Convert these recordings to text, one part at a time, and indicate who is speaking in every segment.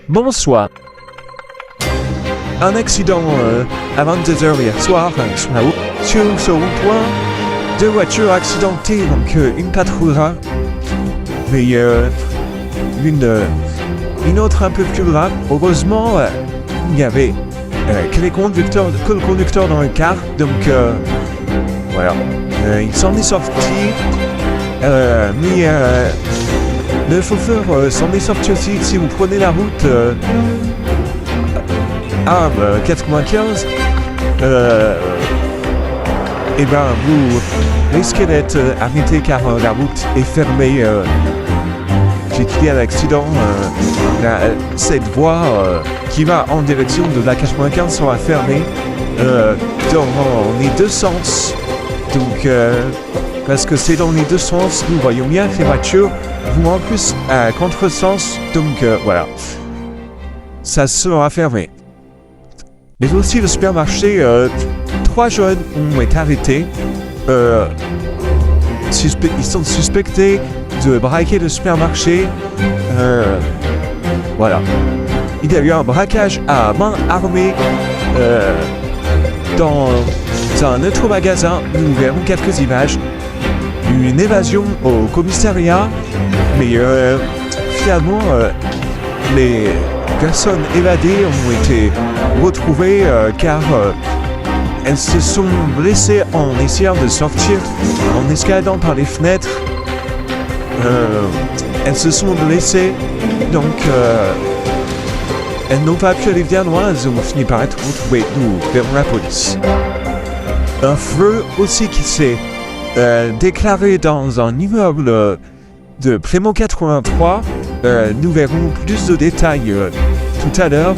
Speaker 1: Bonsoir. Un accident à 22h hier soir sur la route. Sur ce rond-point, deux voitures accidentées, donc une patrouillera, mais une autre un peu plus grave. Heureusement, il n'y avait que le conducteur dans le car, donc voilà. Il s'en est sorti, mais le chauffeur s'en est sorti aussi. Si vous prenez la route A95, et ben vous risquez d'être arrêté car la route est fermée. J'ai quitté un accident, cette voie qui va en direction de la 95 sera fermée dans les deux sens. Donc parce que c'est dans les deux sens, nous voyons bien que les voitures vont en plus à contresens, donc voilà, ça sera fermé. Mais aussi le supermarché, 3 jeunes ont été arrêtés. Ils sont suspectés de braquer le supermarché. Voilà. Il y a eu un braquage à main armée dans un autre magasin. Nous verrons quelques images. Une évasion au commissariat, mais finalement les personnes évadées ont été retrouvées car elles se sont blessées en essayant de sortir, en escaladant par les fenêtres. Elles se sont blessées, donc elles n'ont pas pu aller bien loin, elles ont fini par être retrouvées. Nous verrons la police. Un feu aussi qui s'est déclaré dans un immeuble de Clément 83. Nous verrons plus de détails tout à l'heure.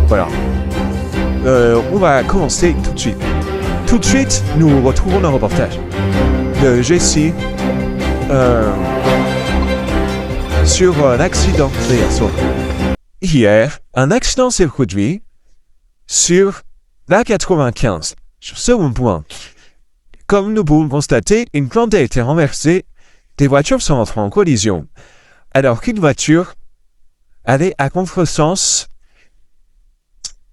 Speaker 1: Voilà. On va commencer tout de suite. Tout de suite, nous retrouvons un reportage de Jessie sur l'accident d'hier soir. Hier, un accident s'est produit sur la 95, sur ce rond-point. Comme nous pouvons constater, une plante a été renversée, des voitures sont entrées en collision, alors qu'une voiture allait à contresens.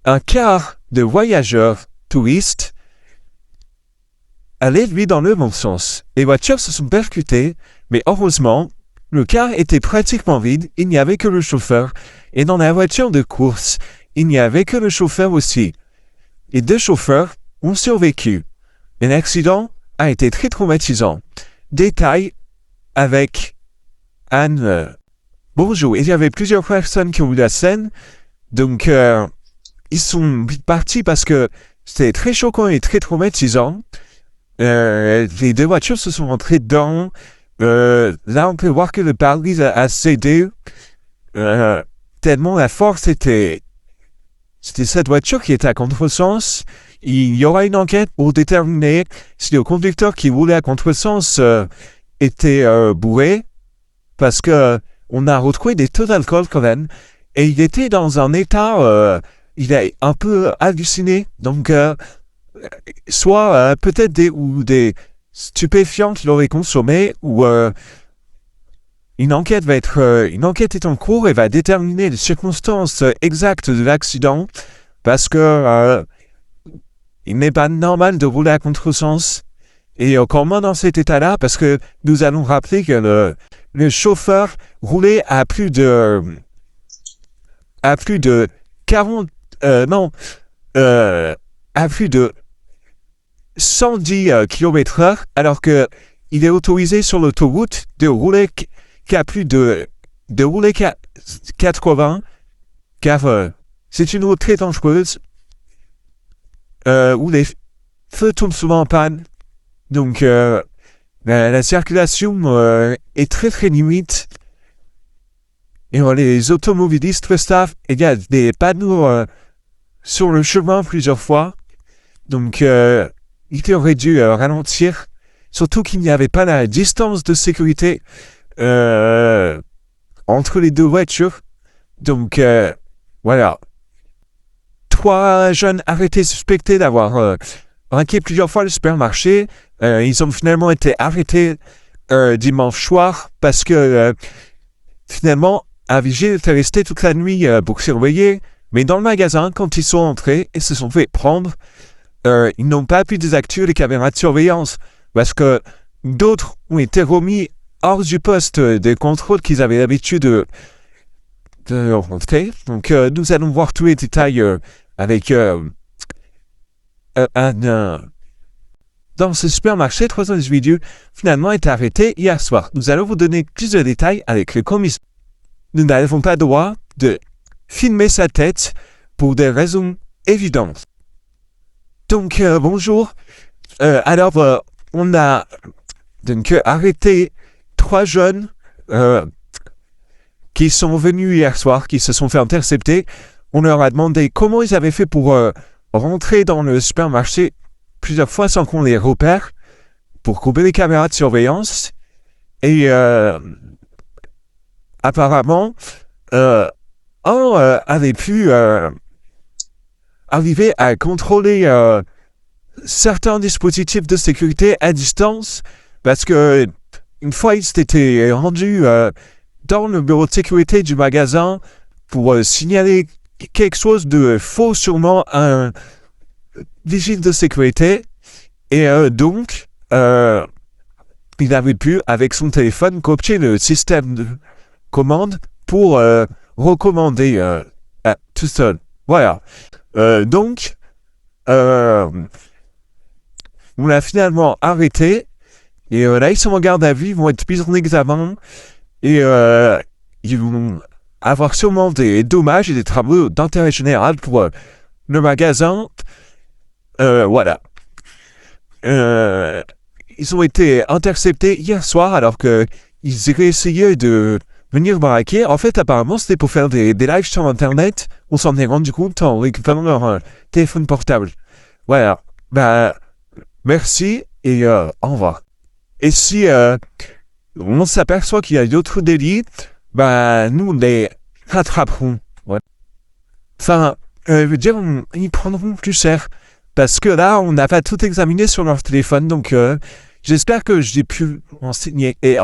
Speaker 1: Un car de voyageurs touristes allait lui dans le bon sens. Les voitures se sont percutées, mais heureusement, le car était pratiquement vide, il n'y avait que le chauffeur, et dans la voiture de course, il n'y avait que le chauffeur aussi. Les deux chauffeurs ont survécu. L'accident a été très traumatisant. Détail avec Anne Bourgeot. Il y avait plusieurs personnes qui ont vu la scène, donc ils sont partis parce que c'était très choquant et très traumatisant. Les deux voitures se sont rentrées dedans. Là, on peut voir que le pare-brise a cédé. Tellement la force était cette voiture qui était à contresens. Il y aura une enquête pour déterminer si le conducteur qui roulait à contresens était bourré, parce que on a retrouvé des taux d'alcool quand même, et il était dans un état, il est un peu halluciné, donc soit peut-être des stupéfiants qu'il aurait consommé, ou une enquête est en cours et va déterminer les circonstances exactes de l'accident, parce que il n'est pas normal de rouler à contresens, et encore moins dans cet état-là, parce que nous allons rappeler que le chauffeur roulait à plus de 40, à plus de 110 km/h, alors que il est autorisé sur l'autoroute de rouler qu'à plus de rouler qu'à 80, car c'est une route très dangereuse, où les feux tombent souvent en panne. Donc la circulation est très très limite. Et les automobilistes le savent. Il y a des panneaux sur le chemin plusieurs fois. Donc il aurait dû ralentir. Surtout qu'il n'y avait pas la distance de sécurité entre les deux voitures. Donc voilà. 3 jeunes arrêtés suspectés d'avoir braqué plusieurs fois le supermarché. Ils ont finalement été arrêtés dimanche soir parce que finalement un vigile était resté toute la nuit pour surveiller, mais dans le magasin, quand ils sont entrés et se sont fait prendre, ils n'ont pas pu désactiver les caméras de surveillance parce que d'autres ont été remis hors du poste de contrôle qu'ils avaient l'habitude de rencontrer. Donc, nous allons voir tous les détails avec dans ce supermarché, 3 individus finalement été arrêtés hier soir. Nous allons vous donner plus de détails avec le commissaire. Nous n'avons pas le droit de filmer sa tête pour des raisons évidentes. Donc, bonjour. Alors, on a donc arrêté 3 jeunes qui sont venus hier soir, qui se sont fait intercepter. On leur a demandé comment ils avaient fait pour rentrer dans le supermarché plusieurs fois sans qu'on les repère, pour couper les caméras de surveillance. Et apparemment, on avait pu arriver à contrôler certains dispositifs de sécurité à distance, parce que une fois ils s'étaient rendus dans le bureau de sécurité du magasin pour signaler quelque chose de faux, sûrement un vigile de sécurité, et donc il avait pu avec son téléphone copier le système de commande pour recommander tout seul. Voilà. Donc on l'a finalement arrêté, et là ils sont en garde à vue, ils vont être mis en examen, et ils vont avoir sûrement des dommages et des travaux d'intérêt général pour le magasin. Voilà. Ils ont été interceptés hier soir alors qu'ils essayaient de venir braquer. En fait, apparemment, c'était pour faire des lives sur Internet. On s'en est rendu compte en récupérant leur téléphone portable. Voilà. Bah, merci et au revoir. Et si on s'aperçoit qu'il y a d'autres délits, bah, nous les rattraperons. Ouais. Enfin, je veux dire, ils prendront plus cher. Parce que là, on n'a pas tout examiné sur leur téléphone, donc j'espère que j'ai pu renseigner. Et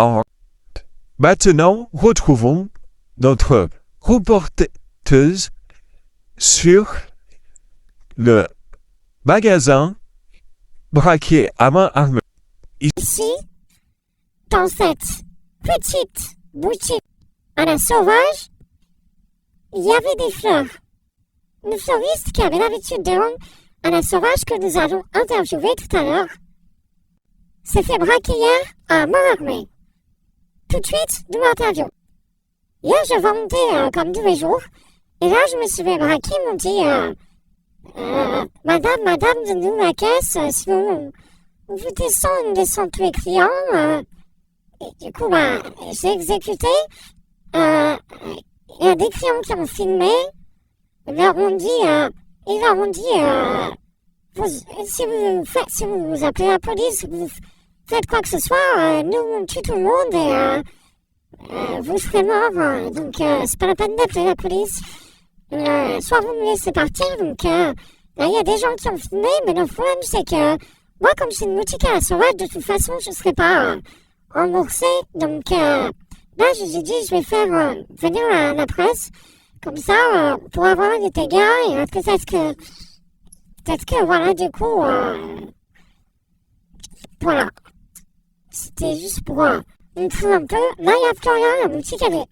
Speaker 1: maintenant, retrouvons notre reporteuse sur le magasin braqué à main armée.
Speaker 2: Ici, dans cette petite boutique à la sauvage, il y avait des fleurs. Une fleuriste qui avait l'habitude de vendre à la sauvage que nous allons interviewer tout à l'heure s'est fait braquer hier à main armée. Tout de suite, nous l'interviewons. Hier, je vendais comme tous les jours, et là, je me suis fait braquer. Ils m'ont dit Madame, donnez-nous la caisse, sinon on vous descend tous les clients. Et du coup, j'ai exécuté. Il y a des clients qui ont filmé. Ils leur ont dit, si vous appelez la police, vous faites quoi que ce soit, nous on tue tout le monde et vous serez mort. Donc c'est pas la peine d'appeler la police. Soit vous me laissez partir. Donc là il y a des gens qui ont filmé, mais le problème c'est que moi comme c'est une boutique à la sauvage, de toute façon je serai pas remboursée. Donc là j'ai dit je vais faire venir la presse. Comme ça, pour avoir des dégâts, et peut-être que, voilà, du coup, voilà. C'était juste pour montrer un peu. Là, il n'y a plus rien, la boutique, elle est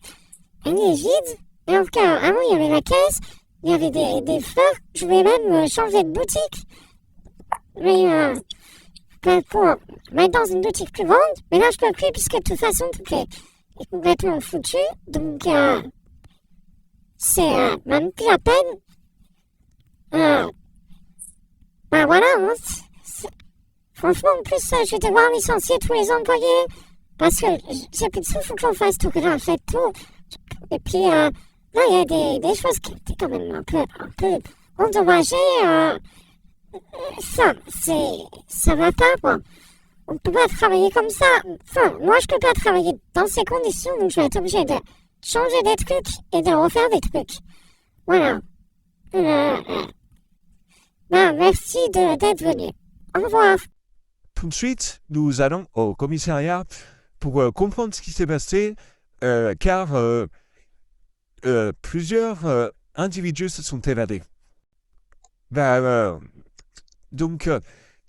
Speaker 2: vide. Et en tout cas, avant, il y avait la caisse, il y avait des fleurs. Je voulais même changer de boutique. Mais, pour mettre dans une boutique plus grande. Mais là, je peux plus, puisque de toute façon, tout est complètement foutu. Donc, c'est même plus la peine. Voilà, franchement, en plus, je vais devoir licencier tous les employés parce que j'ai plus de sous, faut que j'en fasse tout, que j'en fasse tout. Et puis, là, il y a des choses qui étaient quand même un peu endommagées. Ça va pas, quoi. On peut pas travailler comme ça. Enfin, moi, je peux pas travailler dans ces conditions, donc je vais être obligée de changer des trucs et de refaire des trucs. Voilà. Merci d'être venu. Au revoir.
Speaker 1: Tout de suite, nous allons au commissariat pour comprendre ce qui s'est passé, car plusieurs individus se sont évadés. Donc,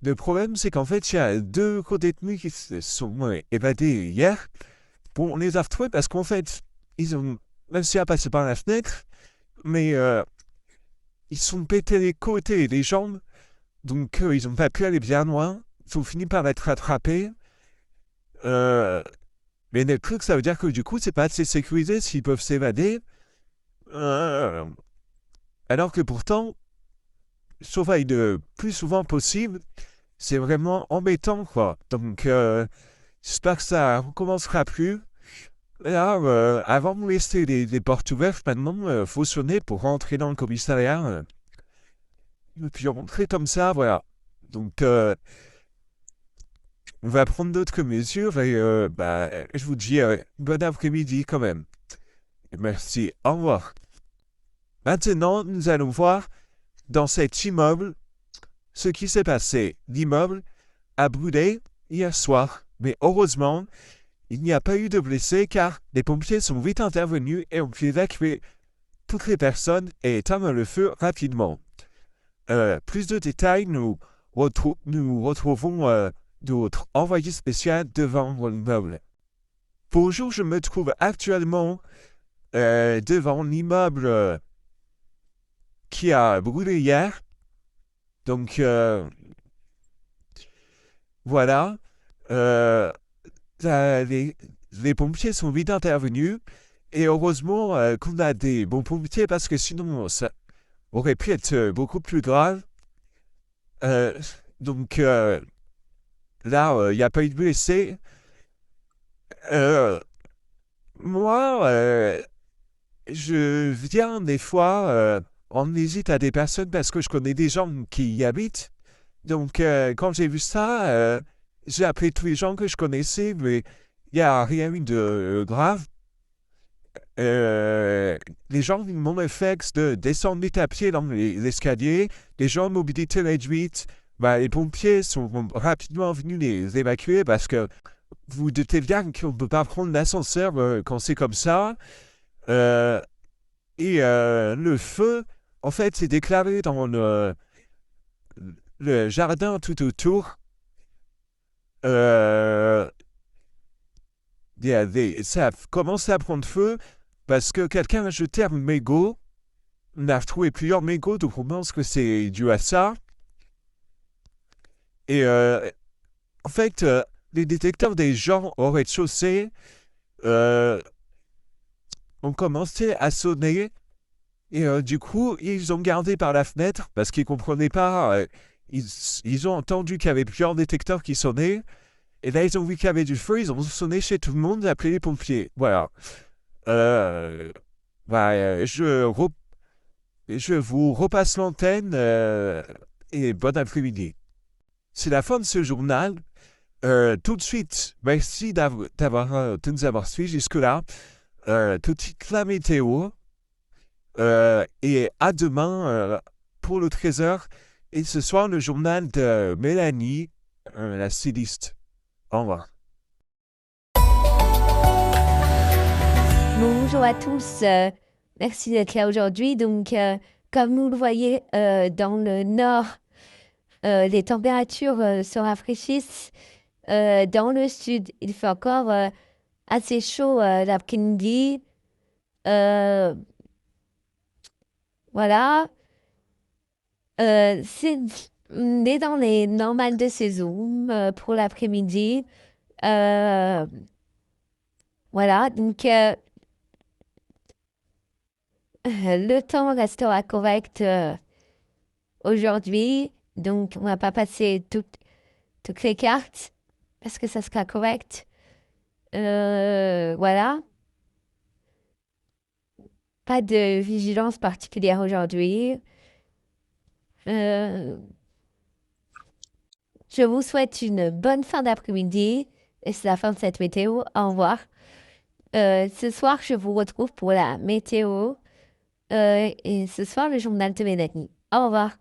Speaker 1: le problème, c'est qu'en fait, il y a 2 co-détenus qui se sont évadés hier. Bon, on les a retrouvés parce qu'en fait, ils ont réussi à passer par la fenêtre, mais ils se sont pété les côtés et les jambes, donc ils n'ont pas pu aller bien loin. Ils ont fini par être rattrapés. Mais le truc, ça veut dire que du coup, c'est pas assez sécurisé s'ils peuvent s'évader. Alors que pourtant, sauvaille le plus souvent possible, c'est vraiment embêtant, quoi. Donc, j'espère que ça recommencera plus. Là, avant de laisser les portes ouvertes, maintenant, faut sonner pour rentrer dans le commissariat. Et puis rentrer comme ça, voilà. Donc, on va prendre d'autres mesures et je vous dis bon après-midi quand même. Et merci, au revoir. Maintenant, nous allons voir dans cet immeuble ce qui s'est passé. L'immeuble a brûlé hier soir, mais heureusement, il n'y a pas eu de blessés car les pompiers sont vite intervenus et ont pu évacuer toutes les personnes et éteindre le feu rapidement. Plus de détails, nous retrouvons notre envoyé spécial devant l'immeuble. Bonjour, je me trouve actuellement devant l'immeuble qui a brûlé hier. Donc, voilà. Les pompiers sont vite intervenus. Et heureusement qu'on a des bons pompiers parce que sinon, ça aurait pu être beaucoup plus grave. Donc, là, il n'y a pas eu de blessés. Moi, je viens des fois en visite à des personnes parce que je connais des gens qui y habitent. Donc, quand j'ai vu ça, j'ai appelé tous les gens que je connaissais, mais il n'y a rien eu de grave. Les gens m'ont fait de descendre vite à pied dans l'escalier. Les gens en mobilité réduite, les pompiers sont rapidement venus les évacuer parce que vous doutez bien qu'on ne peut pas prendre l'ascenseur quand c'est comme ça. Le feu, en fait, s'est déclaré dans le jardin tout autour. Ça a commencé à prendre feu parce que quelqu'un a jeté un mégot. On a retrouvé plusieurs mégots, donc on pense que c'est dû à ça. Et en fait, les détecteurs des gens au rez-de-chaussée ont commencé à sonner. Et du coup, ils ont gardé par la fenêtre parce qu'ils ne comprenaient pas. Ils ont entendu qu'il y avait plusieurs détecteurs qui sonnaient. Et là, ils ont vu qu'il y avait du feu. Ils ont sonné chez tout le monde et appelé les pompiers. Voilà. Je vous repasse l'antenne et bon après-midi. C'est la fin de ce journal. Tout de suite, merci de nous avoir suivis jusque-là. Tout de suite, la météo. Et à demain pour le 13h. Et ce soir, le journal de Mélanie, la styliste. Au revoir.
Speaker 3: Bonjour à tous, merci d'être là aujourd'hui. Donc, comme vous le voyez, dans le nord, les températures se rafraîchissent. Dans le sud, il fait encore assez chaud l'après-midi. Voilà. On est dans les normales de saison pour l'après-midi. Voilà, donc le temps restera correct aujourd'hui. Donc, on va pas passer toutes les cartes parce que ça sera correct. Voilà. Pas de vigilance particulière aujourd'hui. Je vous souhaite une bonne fin d'après-midi. Et c'est la fin de cette météo. Au revoir. Ce soir, je vous retrouve pour la météo. Et ce soir, le journal de Mélanie. Au revoir.